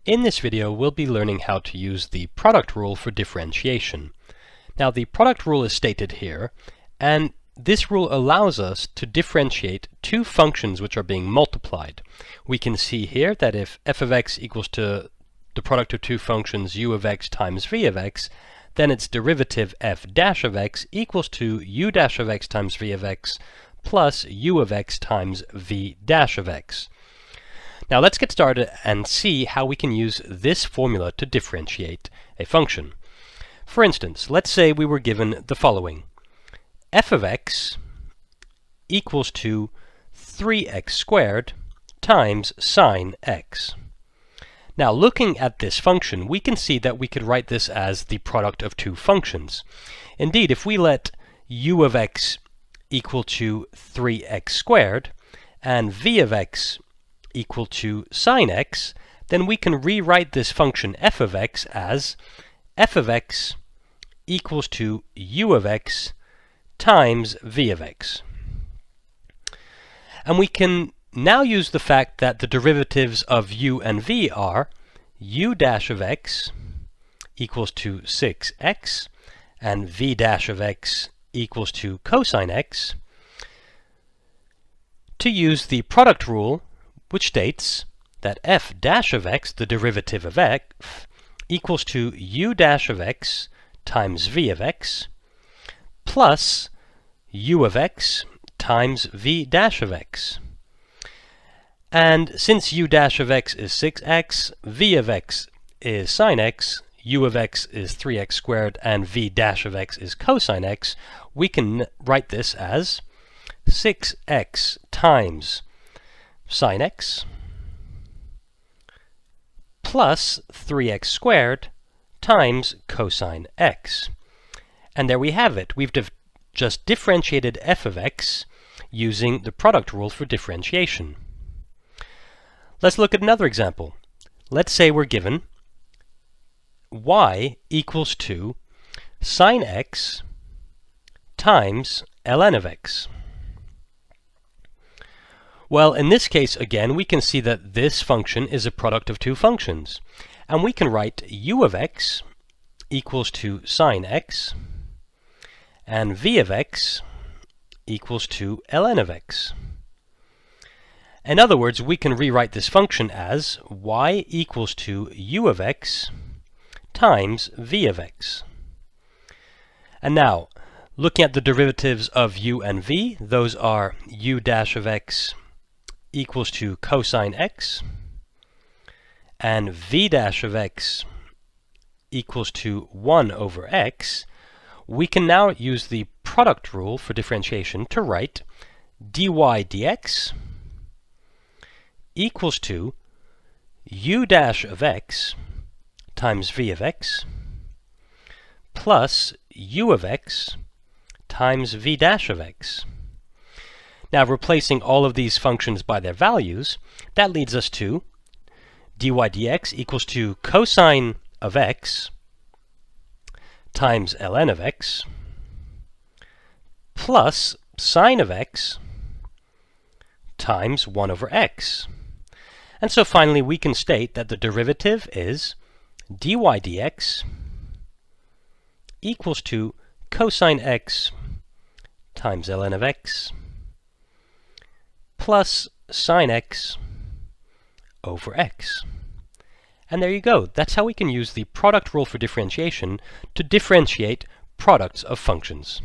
In this video, we'll be learning how to use the product rule for differentiation. Now, the product rule is stated here, and this rule allows us to differentiate two functions which are being multiplied. We can see here that if f of x equals to the product of two functions u of x times v of x, then its derivative f dash of x equals to u dash of x times v of x plus u of x times v dash of x. Now let's get started and see how we can use this formula to differentiate a function. For instance, let's say we were given the following. F of x equals to 3x squared times sine x. Now looking at this function, we can see that we could write this as the product of two functions. Indeed, if we let u of x equal to 3x squared and v of x equal to sine x, then we can rewrite this function f of x as f of x equals to u of x times v of x. And we can now use the fact that the derivatives of u and v are u dash of x equals to 6x and v dash of x equals to cosine x, to use the product rule, which states that f dash of x, the derivative of f, equals to u dash of x times v of x plus u of x times v dash of x. And since u dash of x is 6x, v of x is sine x, u of x is 3x squared, and v dash of x is cosine x, we can write this as 6x times sine x plus 3x squared times cosine x. And there we have it. We've just differentiated f of x using the product rule for differentiation. Let's look at another example. Let's say we're given y equals to sine x times ln of x. Well, in this case, again, we can see that this function is a product of two functions. And we can write u of x equals to sine x and v of x equals to ln of x. In other words, we can rewrite this function as y equals to u of x times v of x. And now, looking at the derivatives of u and v, those are u dash of x equals to cosine x and v dash of x equals to 1 over x. We can now use the product rule for differentiation to write dy dx equals to u dash of x times v of x plus u of x times v dash of x. Now, replacing all of these functions by their values, that leads us to dy dx equals to cosine of x times ln of x plus sine of x times 1 over x. And so finally we can state that the derivative is dy dx equals to cosine x times ln of x plus sine x over x. And there you go. That's how we can use the product rule for differentiation to differentiate products of functions.